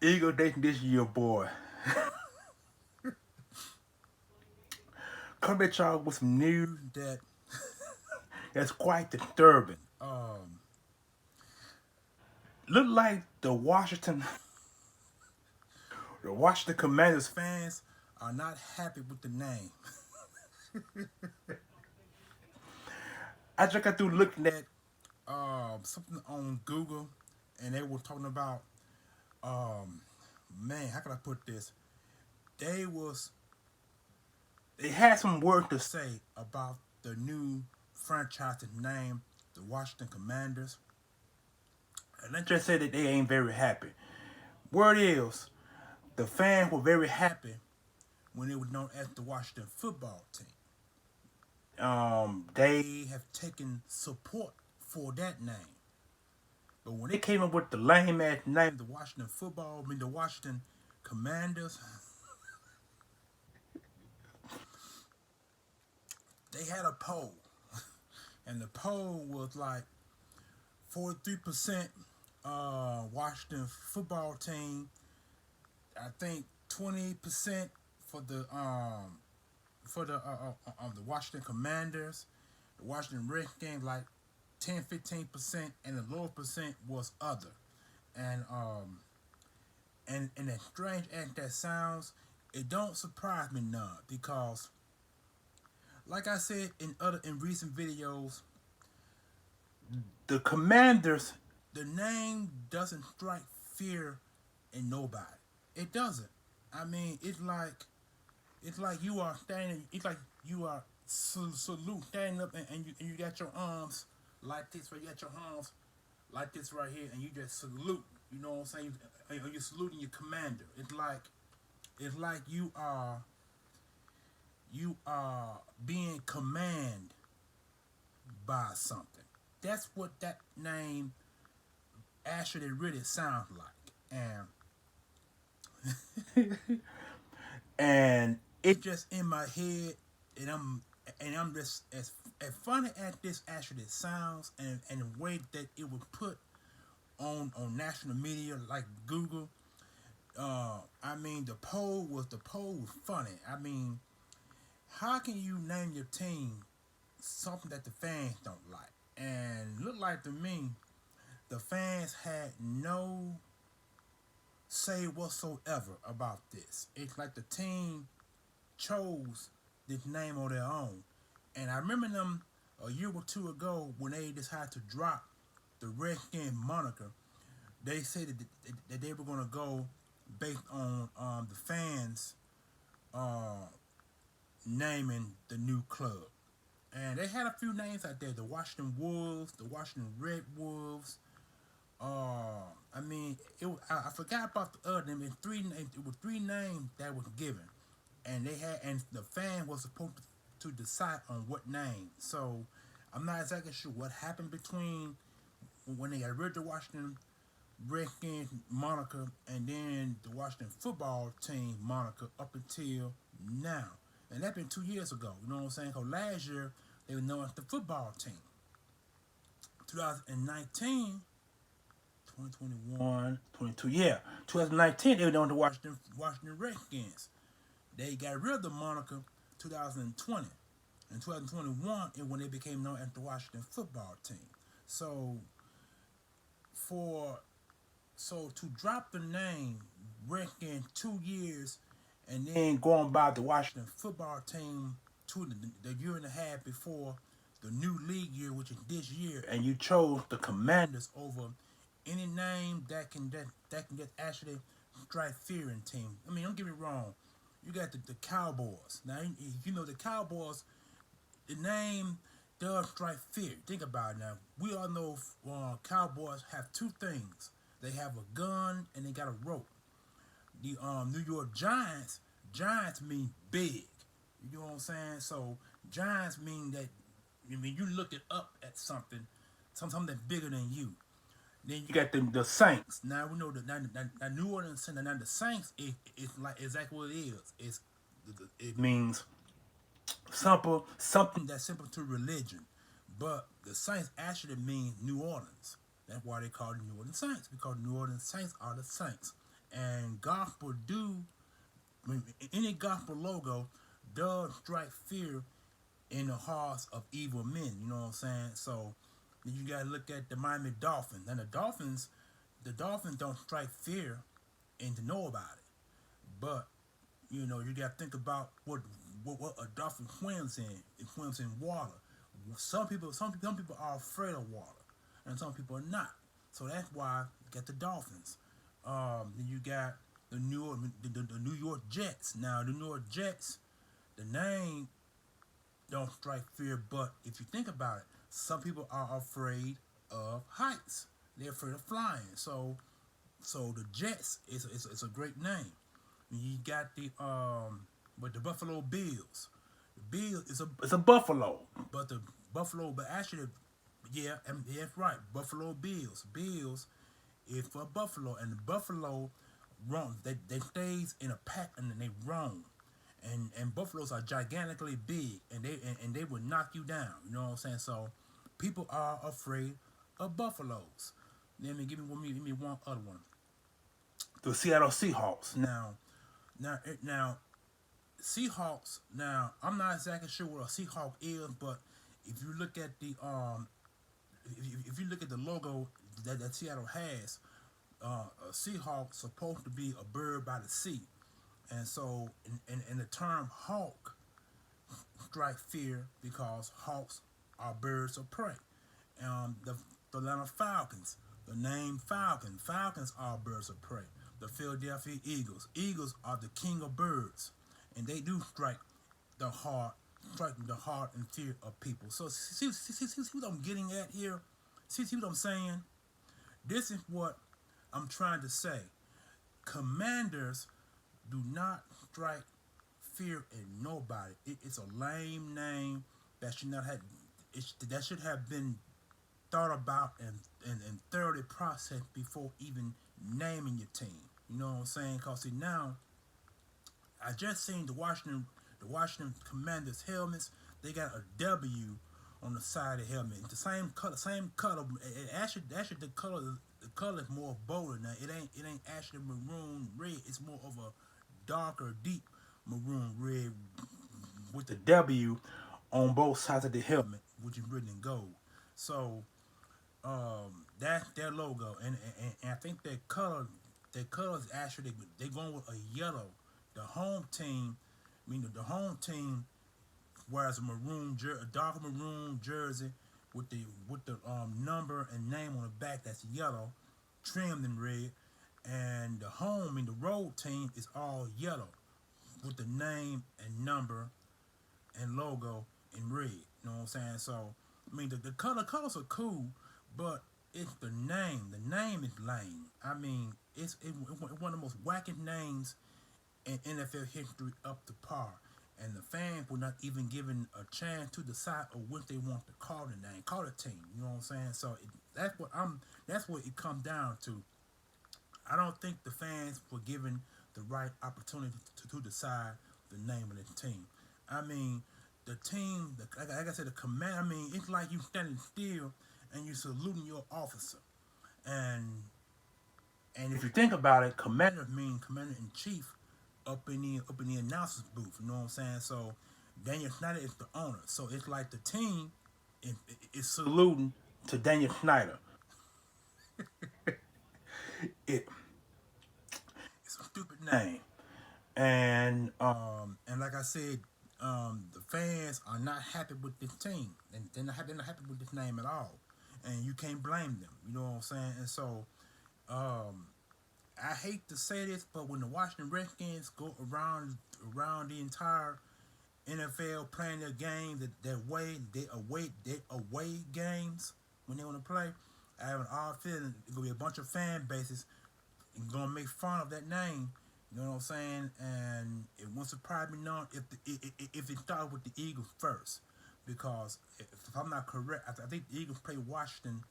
Eagle Nation, this year, boy. Come at y'all with some news that's quite disturbing. Look like the Washington Commanders fans are not happy with the name. I just got through looking at something on Google, and they were talking about um, man, how can I put this? They was they had some work to say about the new franchise name, the Washington Commanders, and let's just say that they ain't very happy. Word is, the fans were very happy when it was known as the Washington Football Team. They have taken support for that name, but when they came up with the lame ass name, the Washington Commanders, they had a poll, and the poll was like 43% Washington Football Team. I think 20% for the Washington Commanders, the Washington Redskins, like 10-15%, and the lower percent was other. And as strange as that sounds, it don't surprise me none because, like I said in recent videos, the Commanders, the name doesn't strike fear in nobody. It doesn't. I mean, it's like you are standing. It's like you are salute standing up, and you got your arms like this. Right, you got your arms like this right here, and you just salute. You know what I'm saying? You're saluting your commander. It's like you are being commanded by something. That's what that name actually really sounds like, and it's just in my head, and I'm just as funny as this actually sounds, and the way that it was put on national media like Google. I mean, the poll was funny. I mean, how can you name your team something that the fans don't like? And look like to me, the fans had no say whatsoever about this. It's like the team chose this name on their own. And I remember them a year or two ago when they decided to drop the Redskin moniker. They said that they were going to go based on the fans uh, naming the new club. And they had a few names out there: the Washington Wolves, the Washington Red Wolves. I mean, I forgot about the other name. It was three names that was given, and the fan was supposed to decide on what name. So I'm not exactly sure what happened between when they got rid of the Washington Redskins moniker and then the Washington Football Team moniker up until now. And that's been 2 years ago. You know what I'm saying? Because last year they were known as the football team. 2019, 2021, 22, yeah. 2019 they were known as the Washington Redskins. They got rid of the moniker 2020. In 2021 is when they became known as the Washington Football Team. So for to drop the name Redskins 2 years and then going by the Washington Football Team the year and a half before the new league year, which is this year, and you chose the Commanders over any name that can just actually strike fear in team. I mean, don't get me wrong. You got the Cowboys. Now, you know the Cowboys, the name does strike fear. Think about it now. We all know Cowboys have two things. They have a gun and they got a rope. The New York Giants mean big. You know what I'm saying? So Giants mean that, I mean, you looking up at something that's bigger than you. Then you got the Saints. Now we know that New Orleans Saints. Now the Saints is like exactly what it is. It means something that's simple to religion, but the Saints actually mean New Orleans. That's why they call the New Orleans Saints, because New Orleans Saints are the Saints. And gospel do, I mean, any gospel logo does strike fear in the hearts of evil men. You know what I'm saying? So then you gotta look at the Miami Dolphins. And the Dolphins don't strike fear into know about it. But you gotta think about what a dolphin swims in. It swims in water. Some people are afraid of water, and some people are not. So that's why you got the Dolphins. Then you got the New York Jets. Now the New York Jets, the name don't strike fear, but if you think about it, some people are afraid of heights. They're afraid of flying. So the Jets is a great name. You got but the Buffalo Bills. The Bills is a buffalo, but the Buffalo, but actually, yeah, that's right. Buffalo Bills. Bills is for Buffalo, and the Buffalo run. They stays in a pack and they roam. And buffaloes are gigantically big, and they will knock you down. You know what I'm saying? So people are afraid of buffaloes. Give me one other one. The Seattle Seahawks. Now, Seahawks. Now, I'm not exactly sure what a Seahawk is, but if you look at the if you look at the logo that Seattle has, a Seahawk supposed to be a bird by the sea, and so in the term hawk strike fear because hawks are birds of prey. The Atlanta Falcons, the name Falcon. Falcons are birds of prey. The Philadelphia Eagles. Eagles are the king of birds, and they do strike the heart and fear of people. So see what I'm getting at here. See what I'm saying. This is what I'm trying to say. Commanders do not strike fear in nobody. It's a lame name that should not have. That should have been thought about and thoroughly processed before even naming your team. You know what I'm saying? Cause see now, I just seen the Washington Commanders helmets. They got a W on the side of the helmet. It's the same color, same color. Actually the color is more bolder now. It ain't actually maroon red. It's more of a darker, deep maroon red with the W on both sides of the helmet, which is written in gold. So that's their logo, and I think their colors actually they're going with a yellow. The home team, the home team wears a dark maroon jersey with the number and name on the back that's yellow, trimmed in red, and the road team is all yellow with the name and number and logo in red. You know what I'm saying? So the colors are cool, but it's the name. The name is lame. It's one of the most wacky names in NFL history up to par. And the fans were not even given a chance to decide on what they want to call the name, call the team. You know what I'm saying? So that's what it comes down to. I don't think the fans were given the right opportunity to decide the name of the team. I mean, the team, like I said, the command. It's like you standing still and you saluting your officer. And and if you think about it, commander means commander in chief up in the announcer's booth. You know what I'm saying? So Daniel Snyder is the owner. So it's like the team is saluting to Daniel Snyder. It, it's a stupid name. And like I said, the fans are not happy with this team, and they're not happy with this name at all, and you can't blame them. You know what I'm saying? And so, um, I hate to say this, but when the Washington Redskins go around the entire NFL playing their games, their away games when they want to play, I have an odd feeling there's gonna be a bunch of fan bases and gonna make fun of that name. You know what I'm saying? And it won't surprise me none if it started with the Eagles first, because if I'm not correct, I think the Eagles play Washington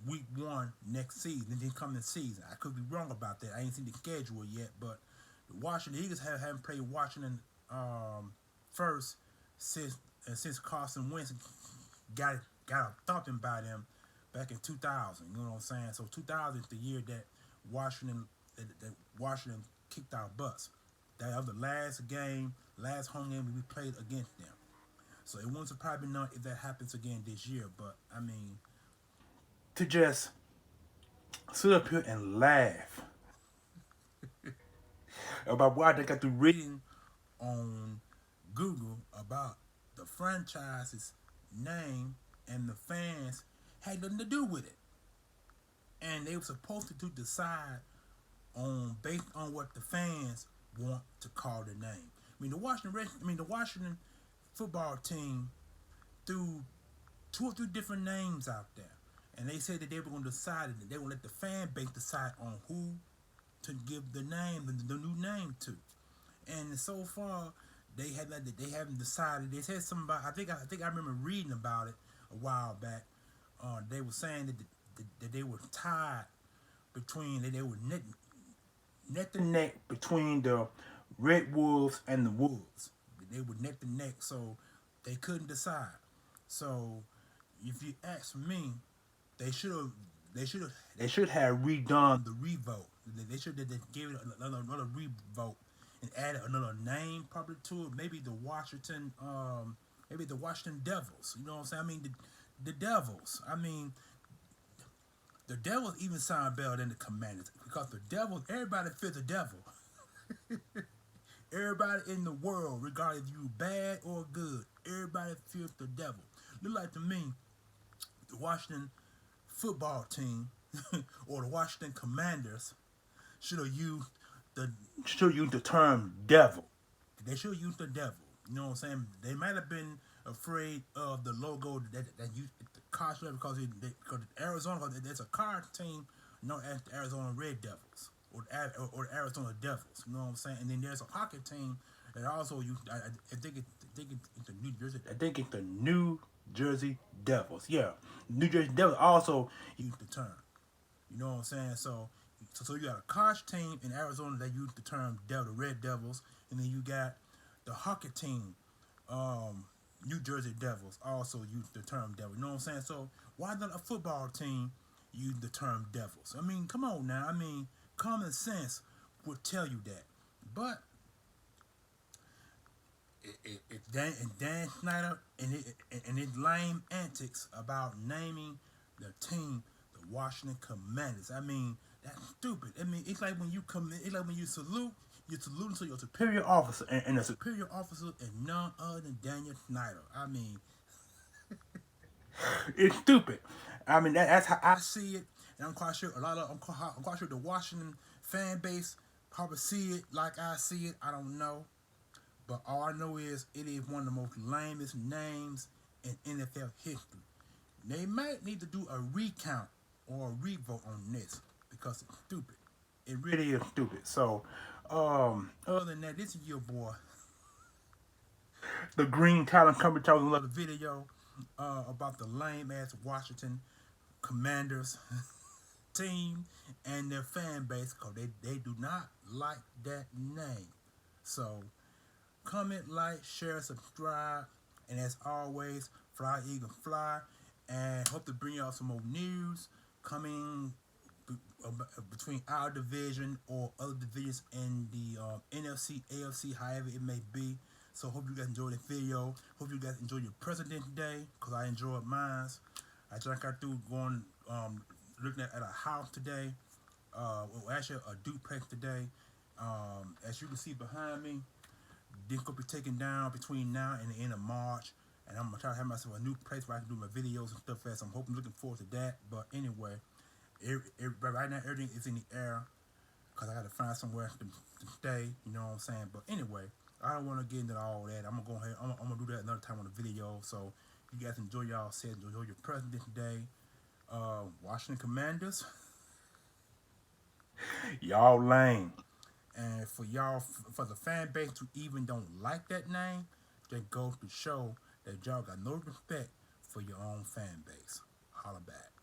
week 1 next season, and then coming season. I could be wrong about that. I ain't seen the schedule yet, but the Washington Eagles haven't played Washington first since Carson Wentz got a thumping by them back in 2000. You know what I'm saying? So 2000 is the year that Washington that Washington kicked our butts. That was the last game, last home game we played against them. So it won't surprise me none if that happens again this year. But I mean, to just sit up here and laugh about what I got through reading on Google about the franchise's name and the fans had nothing to do with it. And they were supposed to decide on based on what the fans want to call the name. The Washington football team threw 2 or 3 different names out there, and they said that they were going to decide that they would let the fan base decide on who to give the name, the new name to. And so far, they haven't decided. They said something about. I remember reading about it a while back. They were saying that they were tied between they were neck to neck between the Red Wolves and the Wolves. They were neck to neck, so they couldn't decide. So, if you ask me, they should have redone the revote. They should have gave it another revote and added another name probably to it. Maybe the Washington Devils. You know what I'm saying? I mean the Devils. I mean the Devils even sound better than the Commanders because the Devils, everybody fears the devil. Everybody in the world, regardless if you bad or good, everybody fears the devil. Look like to me, the Washington football team or the Washington Commanders should have used the term devil. They should have used the devil. You know what I'm saying? They might have been afraid of the logo that used the car because Arizona, because there's a car team known as the Arizona Red Devils or the Arizona Devils. You know what I'm saying? And then there's a hockey team that also used. I think it's the New Jersey. I think it's the New Jersey Devils. Yeah, New Jersey Devils also use the term. You know what I'm saying? So you got a college team in Arizona that use the term the Red Devils, and then you got the hockey team, New Jersey Devils, also use the term devil. You know what I'm saying? So why not a football team use the term devils? I mean, come on now. I mean, common sense would tell you that. But Dan Snyder and his lame antics about naming the team the Washington Commanders. I mean, that's stupid. I mean, it's like when you come in, it's like when you salute, you're saluting to your superior officer, and the superior officer is none other than Daniel Snyder. I mean, it's stupid. I mean, that's how I see it, and I'm quite sure I'm quite sure the Washington fan base probably see it like I see it. I don't know. But all I know is it is one of the most lamest names in NFL history. They might need to do a recount or a revote on this because it's stupid. It really is stupid. So, other than that, this is your boy, the Green Talent, coming to another video about the lame ass Washington Commanders team and their fan base because they do not like that name. So, comment, like, share, subscribe, and as always, fly eagle fly, and hope to bring y'all some more news coming between our division or other divisions in the NFC, AFC, however it may be. So hope you guys enjoyed the video. Hope you guys enjoyed your President's Day because I enjoyed mine. I just got through going looking at a house today. Well, actually a duplex today. As you can see behind me, this will be taken down between now and the end of March, and I'm gonna try to have myself a new place where I can do my videos and stuff. So I'm looking forward to that. But anyway, right now everything is in the air because I got to find somewhere to stay. You know what I'm saying? But anyway, I don't want to get into all that. I'm gonna go ahead. I'm gonna do that another time on the video. So you guys enjoy enjoy your President's Day. Washington Commanders, y'all lame. And for y'all, for the fan base who even don't like that name, that goes to show that y'all got no respect for your own fan base. Holla back.